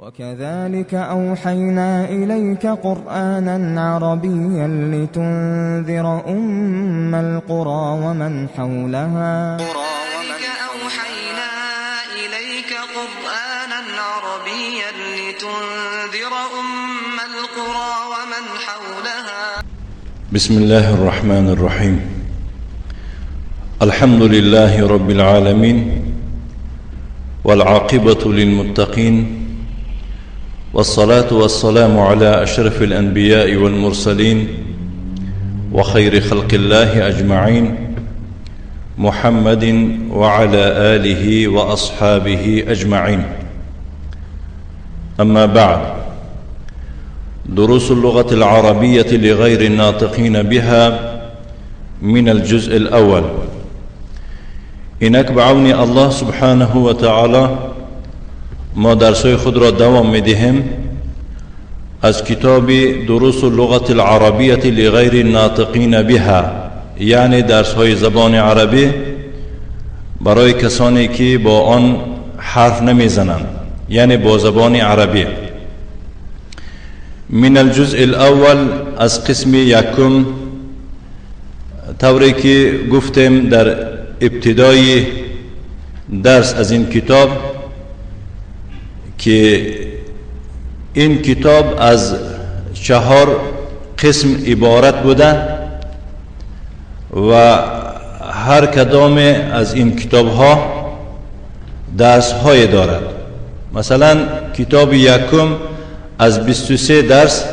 وكذلك أوحينا إليك قرآنا عربيا لتنذر أم القرى ومن حولها وكذلك أوحينا إليك قرآنا عربيا لتنذر أم القرى ومن حولها. بسم الله الرحمن الرحيم. الحمد لله رب العالمين، والعاقبة للمتقين، والصلاة والسلام على أشرف الأنبياء والمرسلين وخير خلق الله أجمعين، محمد وعلى آله وأصحابه أجمعين. أما بعد، دروس اللغة العربية لغير الناطقين بها من الجزء الأول. اینک به عون الله سبحانه و تعالی ما درسای خود را دوام میدهیم از کتاب دروس اللغة العربية لغير الناطقين بها، یعنی درسهای زبان عربی برای کسانی که با آن حرف نمیزنند، یعنی با زبان عربی. من الجزء الاول، از قسم یکم، طوری که گفتیم در ابتدای درس از این کتاب که این کتاب از 4 قسم عبارت بوده و هر کدام از این کتاب ها درس های دارد. مثلا کتاب یکم از 23 درس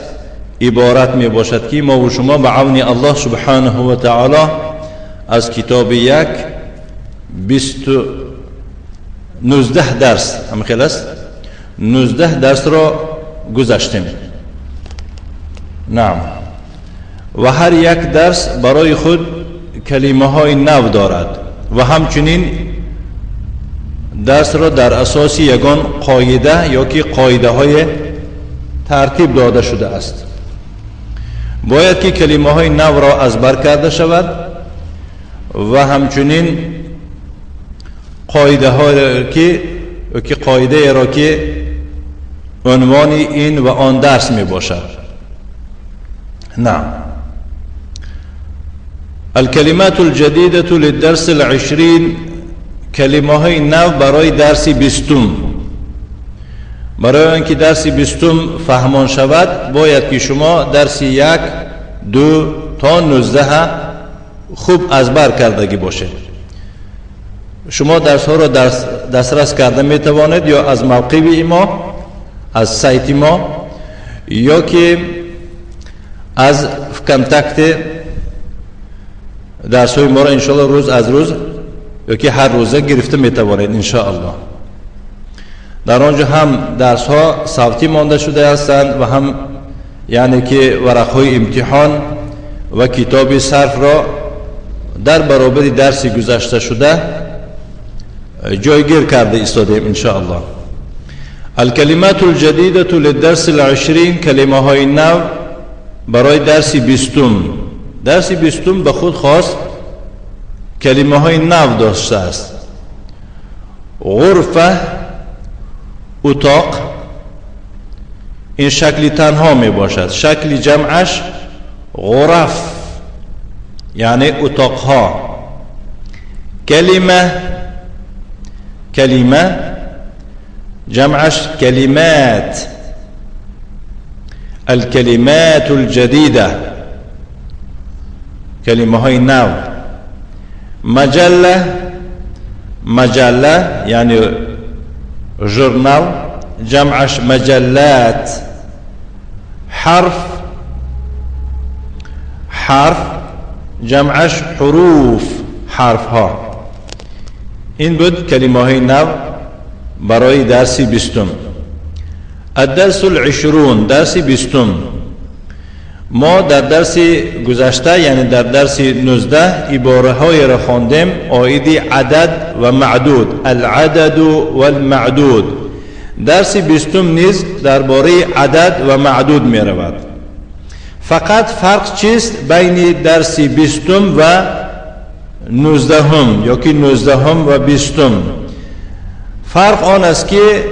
عبارت می باشد که ما و شما به عون الله سبحانه و تعالی از کتاب یک 19 درس هم خلاص 19 درس را گذاشتیم. نعم. و هر یک درس برای خود کلمه های نو دارد و همچنین درس را در اساس یگان قاعده یا که قاعده های ترتیب داده شده است. باید که کلمه های نو را از بر کرده شود و همچنین قاعده ها که قاعده را که عنوان این و آن درس می باشد. نعم. الكلمات الجديدة للدرس 20، کلمه های نو برای درس 20. برای اینکه درس 20 فهمان شود باید که شما درس 1، 2 تا 19 خوب ازبر کردگی باشه. شما درس ها را دسترس کرده می توانید یا از موقع ما، از سایت ما، یا که از کانتکت درس های ما را انشاءالله روز از روز یا که هر روزه گرفته می توانید انشاءالله. در آنجا هم درس ها صوتی مانده شده هستند و هم یعنی که ورق های امتحان و کتاب صرف را در برابر درس گذشته شده جایگیر کرده ایستادیم انشاءالله. الکلمات الجدیده للدرس 20، کلمه های نو برای درس 20. درس 20 به خود خاص کلمه های نو داشته است. غرفه، اتاق، این شکلی تنها می باشد. شکل جمعش غرف، یعنی اتاق ها. کلمه جمعش کلمات. الكلمات الجديدة، کلمه های نو. مجله یعنی ژورنال، جمعش مجلات. حرف جمعش حروف، حرف ها. این بود کلمه های نو برای درس 20. الدرس 20، درس 20. ما در درس گذشته یعنی در درس 19 عباره های را خواندیم عاید عدد و معدود، العدد و المعدود. درس 20 نیز درباره عدد و معدود می رود. فقط فرق چیست بین درس 20 و 19 یا که 19 و 20؟ فرق آن است که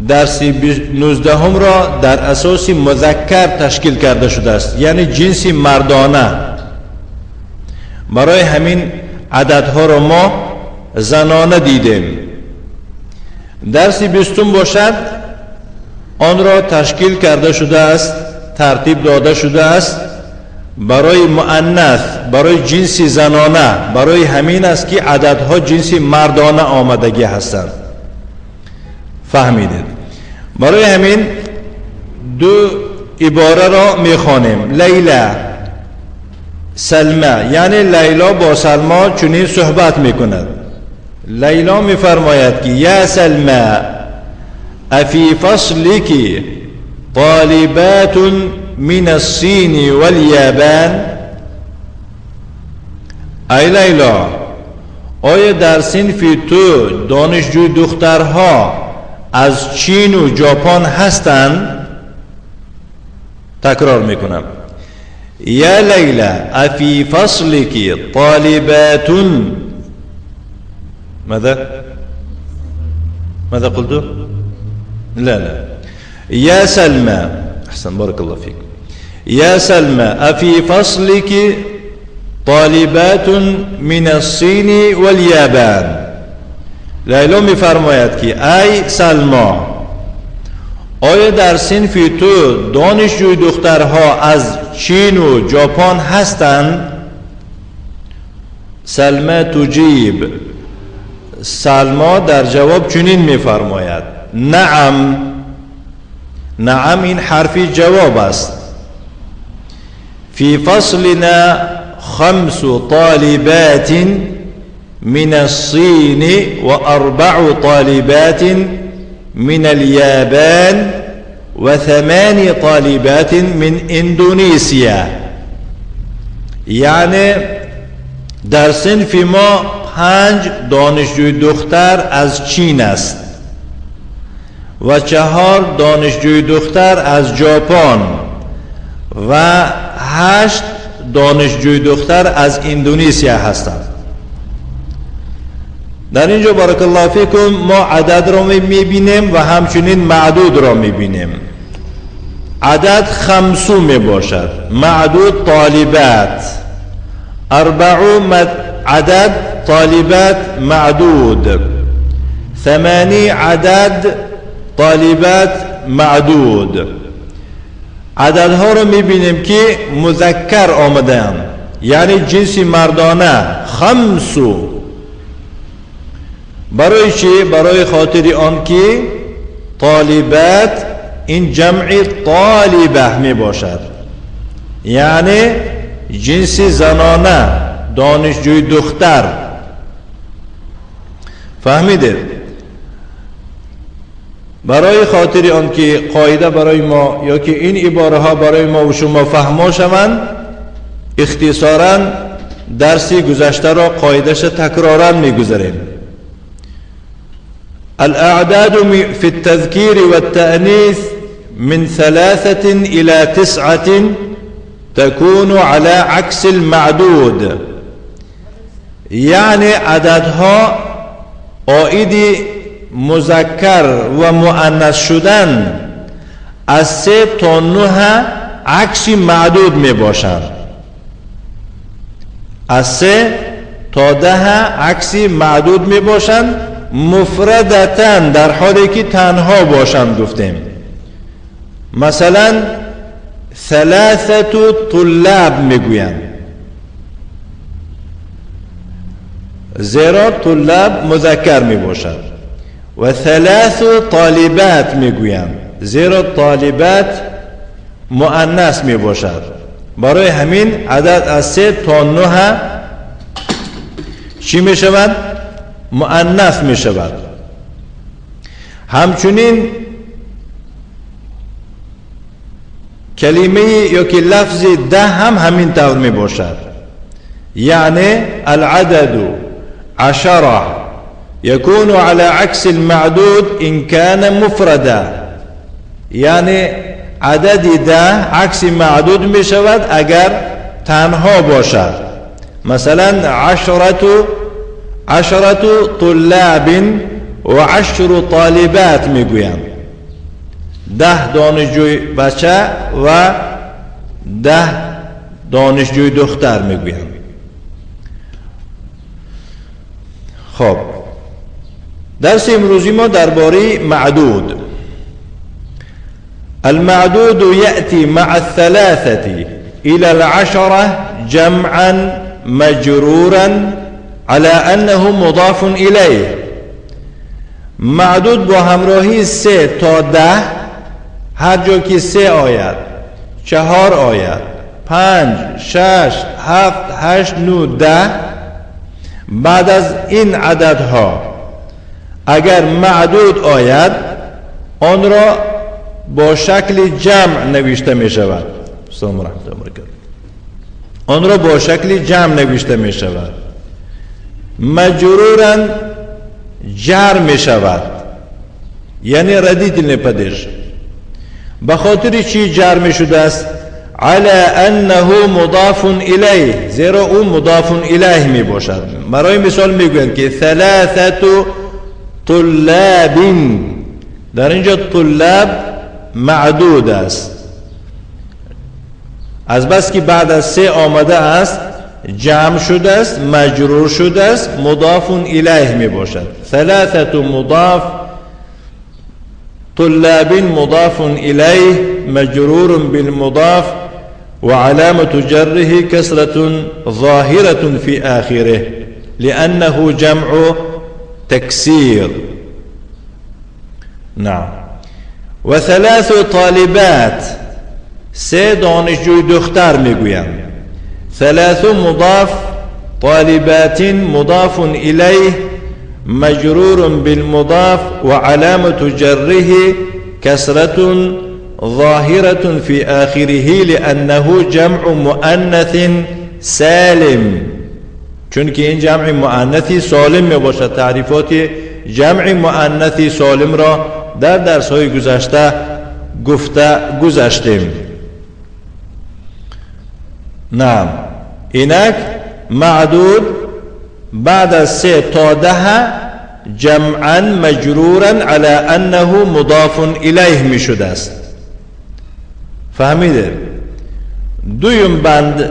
درس 19 را در اساس مذکر تشکیل کرده شده است، یعنی جنس مردانه. برای همین عددها را ما زنانه دیدیم. درس 20 باشد، آن را تشکیل کرده شده است، ترتیب داده شده است برای مؤنث، برای جنس زنانه. برای همین است که عددها جنس مردانه آمدگی هستند. فهمیدید؟ برای همین دو عباره را میخوانیم. لیلا سلمه، یعنی لیلا با سلما چنین صحبت میکند. لیلا میفرماید که یا سلمه افی فصلك طالبات من الصين واليابان. ای لیلا، آیا در صنف تو دانشجوی دخترها از چین و ژاپن هستند؟ تکرار میکنم. یا لیلا افی فصلك طالبات ماذا قلت؟ لا يا سلمى، أحسن بارك الله فيك. يا سلمى أفي فصلك طالبات من الصين واليابان. لیلا میفرماید که ای سلما، آیا در صنف تو دانشجوی دخترها از چین و ژاپن هستند؟ سلمى تجیب، سلما در جواب چنین میفرماید نعم. نعم این حرفی جواب است. فی فصلنا 5 طالبات من الصين و4 طالبات من اليابان و8 طالبات من اندونيسيا. یعنی در صنف ما 5 دانشجوی دختر از چین است و 4 دانشجوی دختر از ژاپن و 8 دانشجوی دختر از اندونزیا هستند. در اینجا بارک الله فیکم ما عدد را میبینیم و همچنین معدود را میبینیم. عدد 5 می باشد، معدود طالبات. 4 عدد طالبات معدود. 8 عدد طالبات معدود. عددها رو میبینیم که مذکر آمدن، یعنی جنس مردانه. 5 برای چی؟ برای خاطر آن که طالبات این جمع طالبه می باشد، یعنی جنس زنانه، دانشجوی دختر. فهمیدید؟ برای خاطر آن که قاعده برای ما یا که این عباره ها برای ما و شما فهما شوند، اختصارا درس گذشته را قاعدش تکرارا میگذاریم. الاعداد في التذكير والتأنيث من 3 إلى 9 تكون على عكس المعدود. یعنی عددها عائد مذکر و مؤنث شدن از 3 تا 9 عکس معدود می باشند. از 3 تا 10 عکس معدود می باشند، مفردتاً در حالی که تنها باشند. گفتیم مثلا 3 طلاب میگویند، زیرا طلاب مذکر می باشد. و 3 طالبات میگویند، زیرا طالبات مؤنث می باشد. برای همین عدد از 3 تا 9 چی می شود؟ مؤنث می شود. همچنین کلمه یا که لفظ 10 هم همین طور می باشد. یعنی العدد 10 يكون على عكس المعدود إن كان مفردا. یعنی عدد 10 عکس معدود می شود اگر تنها باشد. مثلا 10 طلاب و 10 طالبات میگویند. 10 دانشجوی بچه و 10 دانشجوی دختر میگویم. خب درس امروزی ما درباره معدود. المعدود يأتي مع الثلاثة إلى العشرة جمعا مجرورا على أنه مضاف إليه. معدود با همراهی 3 تا 10 هر جا که 3 آید، 4 آید، 5 6 7 8 9 10 بعد از این عددها اگر معدود آید آن را با شکل جمع نوشته می شود. سلام و رحمت الله و برکاته. آن را با شکل جمع نوشته می شود. مجرورا جر می شود، یعنی ردیف الپدش. به خاطر چی جر می شده است؟ على انه مضاف الیه، زیرا او مضاف الیه می باشد. برای مثال می گویند که 3 طلاب، در اینجا طلاب معدود است، از بس که بعد از 3 آمده است جمع شده است، مجرور شده است، مضاف الیه می باشد. 3 مضاف، طلاب مضاف الیه، مجرور بالمضاف وعلامة جره كسرة ظاهرة في آخره لأنه جمع تكسير. نعم. و3 طالبات، 3 دانشجوی دختر میگویم. 3 مضاف، طالبات مضاف إليه مجرور بالمضاف وعلامة جره كسرة ظاهرة في آخره لأنه جمع مؤنث سالم، چون که این جمع مؤنثی سالم می باشد. تعریفات جمع مؤنثی سالم را در درس های گذشته گذشتیم. نعم. اینک معدود بعد از 3 تا 10 جمعا مجرورا على انه مضاف الیه می شده است. فهمیده؟ دویم بند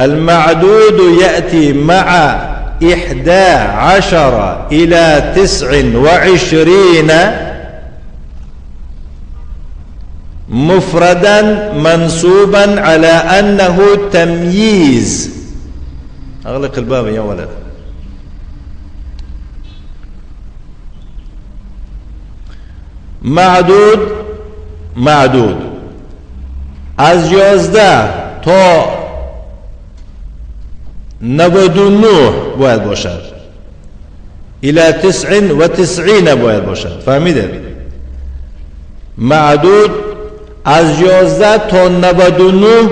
المعدود يأتي مع 11 إلى 29 مفردا منصوبا على أنه تمييز. أغلق الباب يا ولد. معدود از 11 تا 99 باید باشد، الى 99 باید باشد. فهمیده؟ معدود از 11 تا 99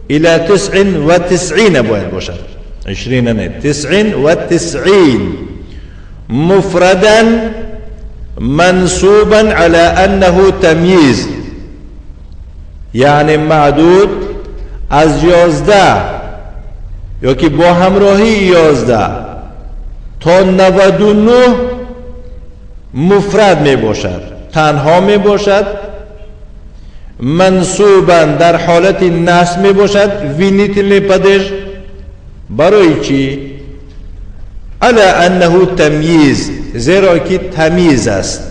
الى 99 باید باشد. 20 نه، 99 مفردا منصوبا على انه تمييز، یعنی معدود از 11 یا که با همراهی 11 تا 99 مفرد می باشد، تنها می باشد، منصوبا در حالت نصب می باشد. وینیت لپدش برای چی؟ علی انه تمییز، زیرا که تمیز است.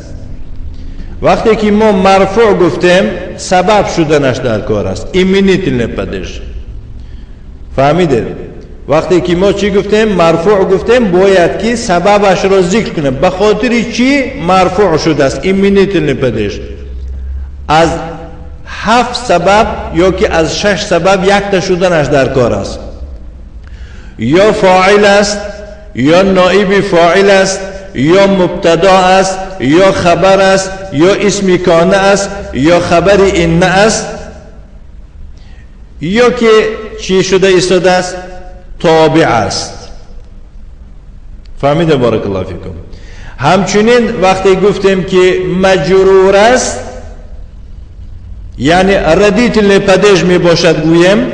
وقتی که ما مرفوع گفتیم سبب شدنش در کار است، ایمینیت لپدش. فهمیده؟ وقتی که ما چی گفتیم؟ مرفوع گفتیم باید که سببش را ذکر کنیم. به خاطر چی مرفوع شده است؟ ایمینیت لپدش از 7 سبب یا که از 6 سبب یک تا شدنش در کار است. یا فاعل است، یا نائب فاعل است، یا مبتدا است، یا خبر است، یا اسم کان است، یا خبر ان است، یا که چی شده ایستاده است؟ تابع است. فهمیده؟ بارک الله فیکم. همچنین وقتی گفتیم که مجرور است یعنی ردیف لپدش می باشد گویم،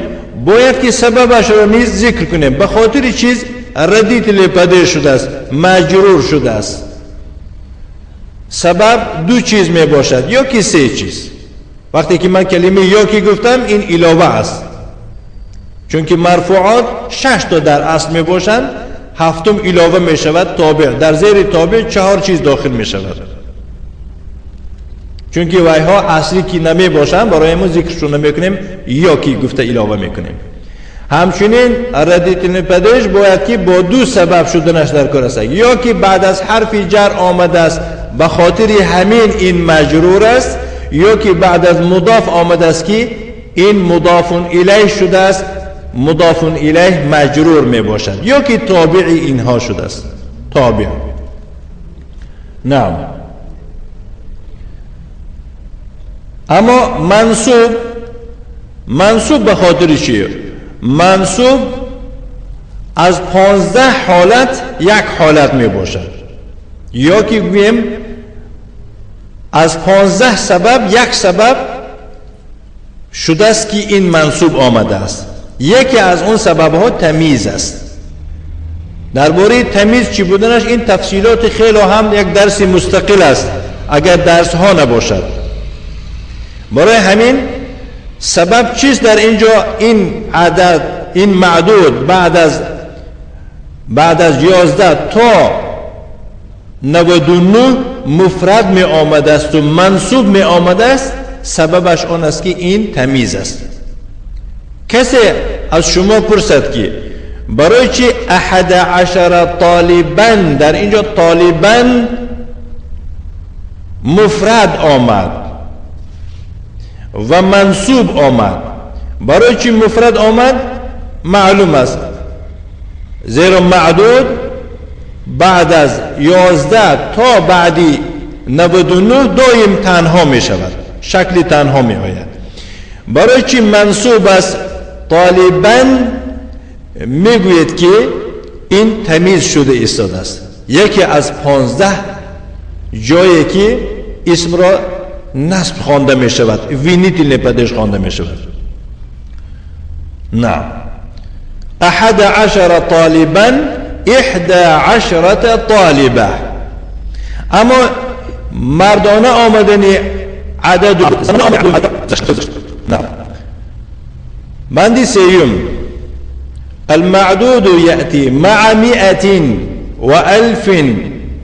باید که سببش را نیز ذکر کنیم. به خاطر چیز ردیف لپدش شده است، مجرور شده است. سبب دو چیز می باشد یا که سه چیز. وقتی که من کلمه یا که گفتم این علاوه است، چون که مرفوعات 6 تا در اصل می باشند، هفتم علاوه می شود تابع. در زیر تابع 4 چیز داخل می شود، چون که وایها اصلی که نمی باشند برای ما ذکرشون نمی کنیم، یا که گفته علاوه می کنیم. همچنین ردیتن پدش باید که با دو سبب شدنش در کار است. یا که بعد از حرف جر آمده است به خاطر همین این مجرور است، یا که بعد از مضاف آمده است که این مضاف الیه شده است، مضاف الیه مجرور می باشد، یا که تابع اینها شده است. تابع. نعم. اما منصوب به خاطر چیه؟ منصوب از 15 حالت یک حالت می باشد، یا که گویم از 15 سبب یک سبب شده است که این منصوب آمده است. یکی از اون سبب ها تمیز است. درباره تمیز چی بودنش این تفصیلات خیلی هم یک درس مستقل است اگر درس ها نباشد. برای همین سبب چیست در اینجا؟ این عدد، این معدود بعد از 11 تا 99 مفرد می آمده است و منصوب می آمده است. سببش آن است که این تمیز است. کسی از شما پرسد که برای چی 11 طالبان در اینجا طالبان مفرد آمد و منصوب آمد؟ برای چی مفرد آمد؟ معلوم است، زیرا معدود بعد از 11 تا بعدی 99 دایم تنها می شود، شکل تنها می آید. برای چی منصوب است؟ طالبان می گوید که این تمیز شده ایستاده است. یکی از 15 جایی که اسم را نصب خوانده می شود، وینیتی نپدش خوانده می شود. نه 11 طالبا 11 طالبه. اما مردانه آمدنی عدد نه. بندی سیوم المعدود يأتي مع 100 و1000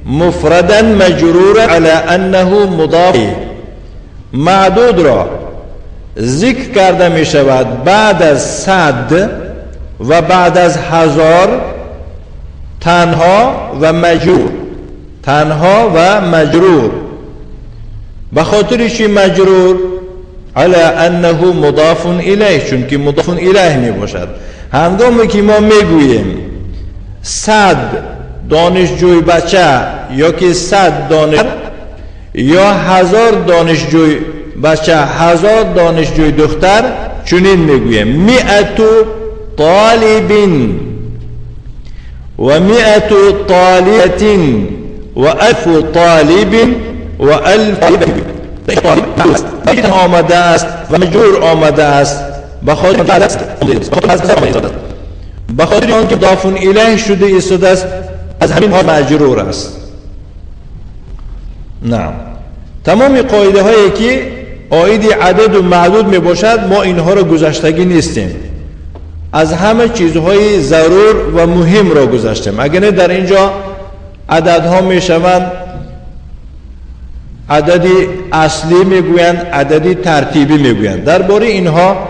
مفردا مجرورا على أنه مضاف. معدود را ذکر کرده می شود بعد از 100 و بعد از 1000 تنها و مجرور. تنها و مجرور. به خاطر چی مجرور؟ على انه مضاف الیه، چون که مضاف الیه می باشد. هنگامی که ما می گوییم 100 دانشجوی بچه یا که 100 دانش یا 1000 دانشجوی بچه 1000 دانشجوی دختر، چنین می گوییم 100 طالب و 100 طالبة و 1000 طالب و 1000 طالب آمده است و مجرور آمده است به خاطر آنکه مضاف الیه شده ایستاده است، از همین ها مجرور است. نه تمام قاعده هایی که عاید عدد و معدود می باشد ما اینها را گذشتگی نیستیم، از همه چیزهای ضرور و مهم را گذاشتیم. اگر نه در اینجا عددها می شوند عددی اصلی می گویند، عددی ترتیبی می گویند. درباره اینها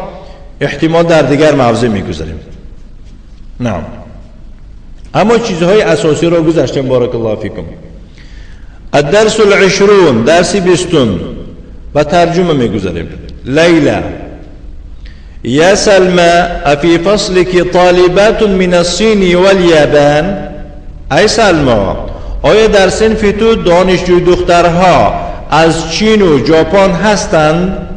احتمال در دیگر موضوع می گذاریم. نه اما چیزهای اساسی را گذاشتیم. بارک الله فیکم. الدرس العشرون، درس 20 و ترجمه می گذاریم. لیلا یا سلمى افی فصلك طالبات من الصین والیابان. ای سلما، آیا در صنف تو دانشجوی دخترها از چین و ژاپن هستند؟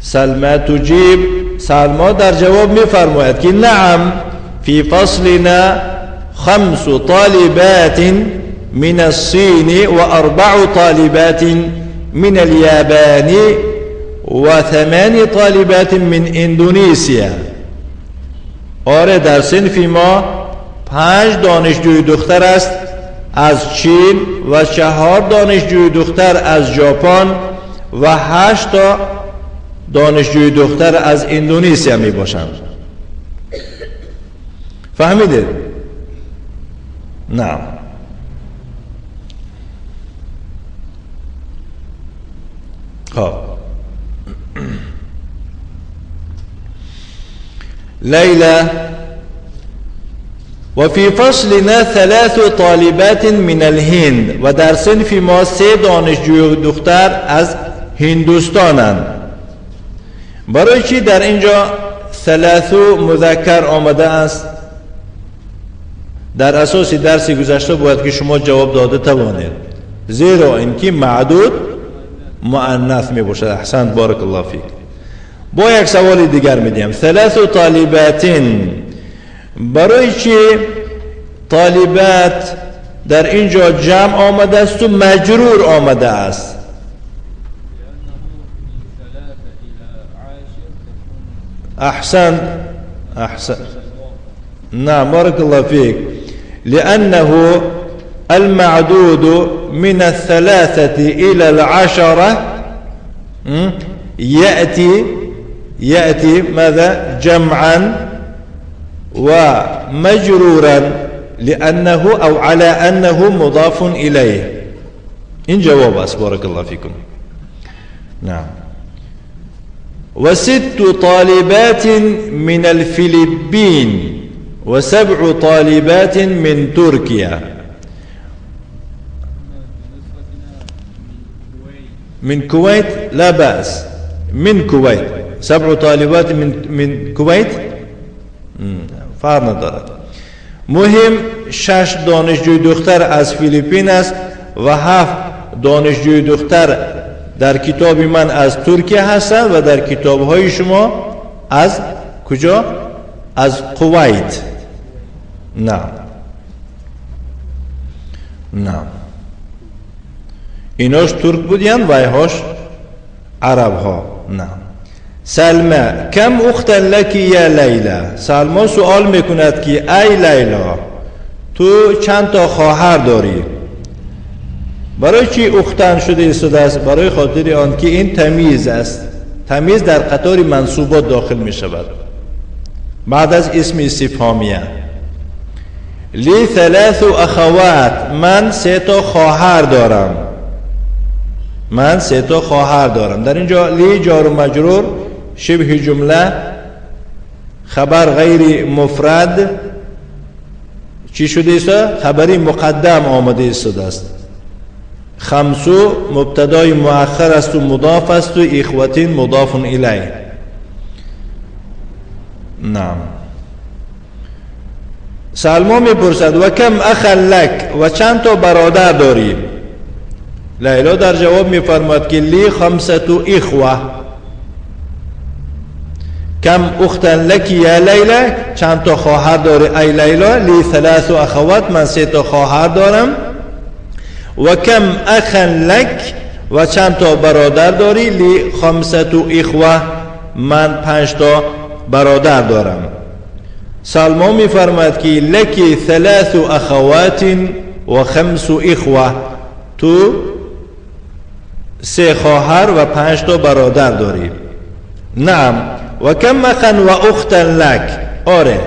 سلمى تجیب، سلما در جواب می فرماید که نعم، فی فصلنا 5 طالبات من الصين و4 طالبات من اليابان و8 طالبات من اندونزیا. آره در صنف ما 5 دانشجوی دختر است از چین و 4 دانشجوی دختر از ژاپن و 8 تا دانشجوی دختر از اندونزیا می باشند. فهمیدید؟ نه. خب ليلى وفي فصلنا 3 طالبات من الهند و در صنف ما 3 دانشجوی دختر از هندوستانند. برای چی در اینجا 3 مذکر آمده است؟ در اساس درس گذشته باید که شما جواب داده توانید، زیرا اینکه معدود مؤنث می باشد. احسنت، بارک الله فیک. با یک سوال دیگر میدیم. 3 طالبات، برای چی طالبات در اینجا جمع آمده است و مجرور آمده است؟ احسن نعم، بارك الله فيك. لأنه المعدود من 3 إلى 10 يأتي ماذا؟ جمعا ومجرورا، لأنه أو على أنه مضاف إليه. إن جواب است. بارك الله فيكم. نعم. و6 طالبات من الفلبين و7 طالبات من تركيا. من كويت لا بأس، من كويت 7 طالبات من كويت فرق ندارد. مهم 6 دانشجوی دختر از فیلیپین است و 7 دانشجوی دختر در کتاب من از ترکیه هستند و در کتاب های شما از کجا؟ از کویت. نه ایناش ترک بودین و ایهاش عرب ها. نه. سلمى کم اختا لکی یا لیلا. سلمى سوال میکند که ای لیلا تو چند تا خواهر داری؟ برای چی اختن شده ایستاده است؟ برای خاطر آن که این تمیز است. تمیز در قطار منصوبات داخل می شود بعد از اسم استفهامیه. لی 3 اخوات، من 3 تا خواهر دارم. من 3 تا خواهر دارم. در اینجا لی جار و مجرور، شبه جمله، خبر غیر مفرد چی شده است؟ خبری مقدم آمده ایستاده است. 5 مبتدای مؤخر است و مضاف است و اخوتین مضاف الیه. نعم. سلمى میپرسد و کم اخ لک، و چند تا برادر داری؟ لیلا در جواب میفرماید که لی 5 اخوه. کم اختا لک یا لیلا، چند تا خواهر داری ای لیلا؟ لی 3 اخوات، من 3 تا خواهر دارم. و کم اخ لک، و چند تا برادر داری؟ لی 5 اخوه، من 5 تا برادر دارم. سلمى میفرماید که لکی 3 اخوات و 5 اخوه، تو 3 خواهر و 5 تا برادر داری. نعم. و کم اخا و اختا لک، آره،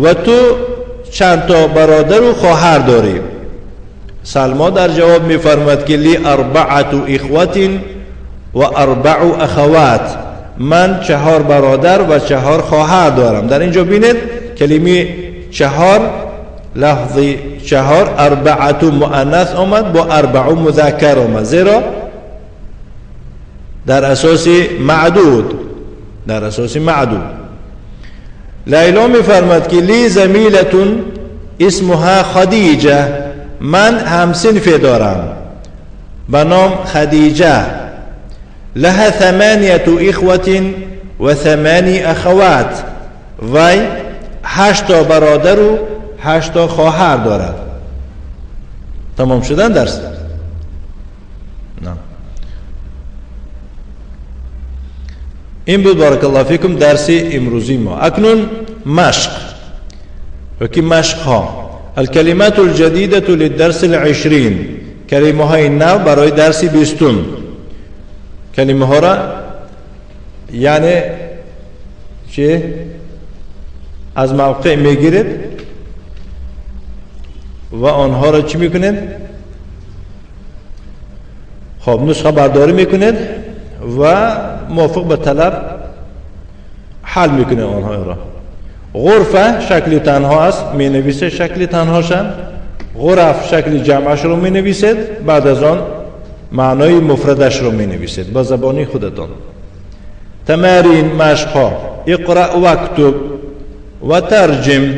و تو چند تا برادر و خواهر داری؟ سلمى در جواب میفرماید که لی 4 اخوات و 4 اخوات، من 4 برادر و 4 خواهر دارم. در اینجا بینید کلمه 4 لفظی 4 4 مؤنث آمد با 4 مذکر آمد، زیرا در اساس معدود. لیلا میفرماید که لی زمیلتون اسمها خدیجه، من همسنف دارم به نام خدیجه. لها 8 اخوة و 8 اخوات، وی 8 تا برادر و 8 تا خواهر دارد. تمام شدن درس؟ نه. این بود بارک الله فیکم درس امروزی ما. اکنون مشق و که مشق ها. الكلمات الجديدة للدرس 20 كلمة هاي نو برای درس 20 کلمه ها را یعنی چه از موقع میگیرید و آنها را چی میکنید؟ خب نسخه برداری میکنید و موافق به طلب حل میکنید آنها را. غرفه شکل تنها است، می نویسید شکل تنهاشم. غرف شکل جمعش رو می نویسید، بعد از آن معنای مفردش رو می نویسید با زبانی خودتان. تمارین مشق‌ها: اقرأ و اکتب و ترجم،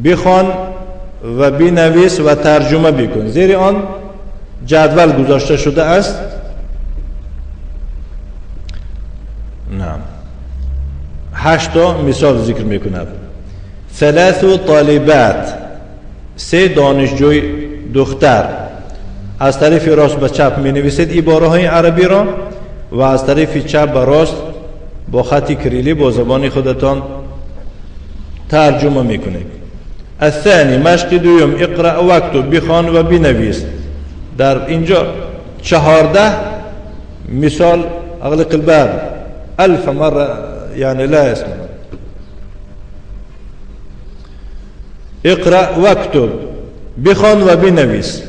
بخوان و بنویس و ترجمه بکن. زیر آن جدول گذاشته شده است. نعم 8 مثال ذکر میکند. 3 طالبات، 3 دانشجوی دختر. از طرف راست به چپ می نویسید عباره های عربی را و از طرف چپ به راست با خط کریلی با زبان خودتان ترجمه میکنید. الثانی مشق دوم اقرأ و اکتب، بخوان و بنویس. در اینجا 14 مثال اغلق الباب 1000 مرة يعني لا يسمع. اقرأ و اکتب، بخوان و بنویس.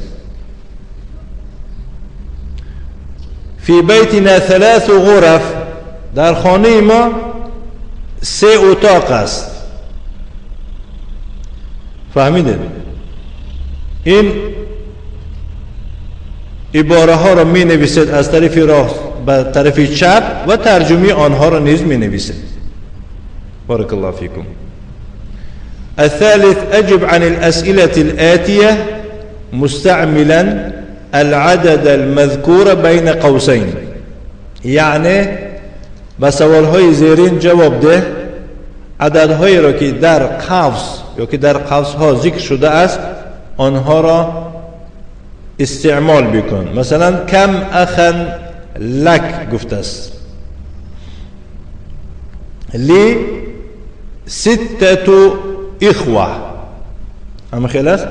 في بيتنا 3 غرف، در خانه ما 3 اتاق است. فهمیدید؟ این عباره ها را می نویسید از طرف راست به طرف چپ و ترجمه آنها را نیز می نویسید. بارك الله فيكم. الثالث أجب عن الأسئلة الآتية مستعملا العدد المذكور بين قوسين. یعنی به سوالهای زیرین جواب ده، عددهایی را که در قوس یا که در قوس ها ذکر شده است آنها را استعمال بکن. مثلا کم اخن لک گفته است، لی 6 اخوه. اما خیلی است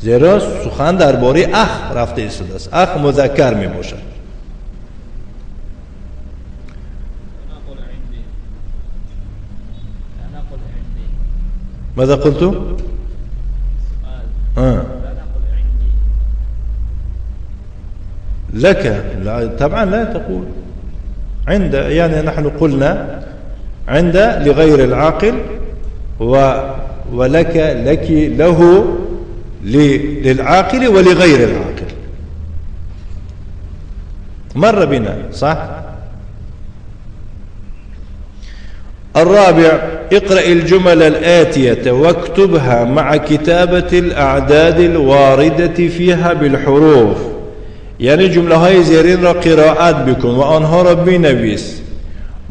زیرا سخن درباره اخ رفته ایستاده است. اخ مذکر می باشد. ماذا قلت؟ لك، لا طبعا لا تقول عند، يعني نحن قلنا عند لغير العاقل ولك لك له للعاقل ولغير العاقل. مر بنا صح. الرابع اقرأ الجمل الآتية واكتبها مع كتابة الأعداد الواردة فيها بالحروف. یعنی جمله های زیرین را قرائت بکن و آنها را بنویس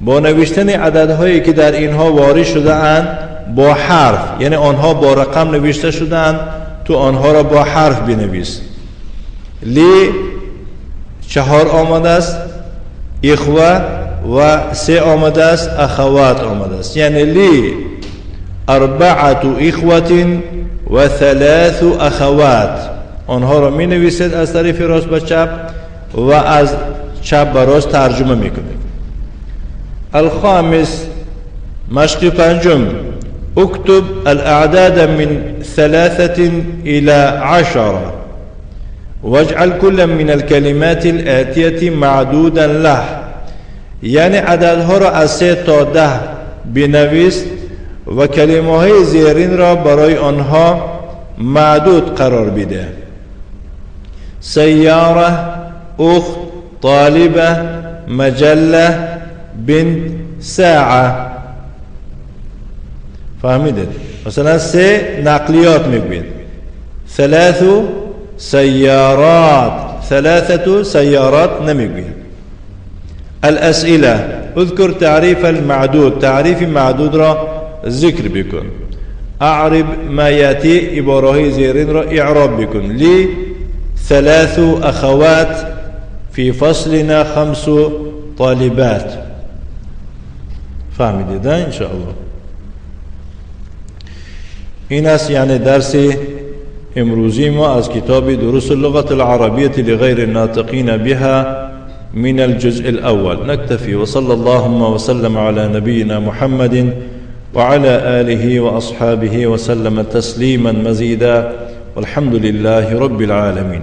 با نوشتن عددهایی که در اینها وارد شده اند با حرف، یعنی آنها با رقم نوشته شده اند، تو آنها را با حرف بنویس. لی 4 آمده است، اخوه و 3 آمده است، اخوات آمده است. یعنی لی 4 اخوة و 3 اخوات. آنها را می نویسید از طرف راست به چپ و از چپ به راست ترجمه می کنید. الخامس مشق پنجم اكتب الاعداد من 3 الى 10 واجعل كل من الكلمات الآتية معدودا له. یعنی عددها را از 3 تا 10 بنویس و کلمه های زیرین را برای آنها معدود قرار بده. سیاره، اخت، طالبه، مجله، بنت، ساعه. فهمیدید؟ مثلا 3 نقلیات میگوید 3 سیارات، 3 سیارات نمیگوید. الاسئله اذكر تعريف المعدود، تعريف معدود را ذکر بکن. اعرب ما یاتی، عباره زیرین را اعراب بکن. لی 3 اخوات في فصلنا 5 طالبات. فهمیدید ان شاء الله؟ این است یعنی درس امروزي ما از كتاب دروس اللغة العربية لغير الناطقين بها من الجزء الأول نكتفي، وصلى اللهم وسلم على نبينا محمد وعلى آله وأصحابه وسلم تسليما مزيدا، والحمد لله رب العالمين.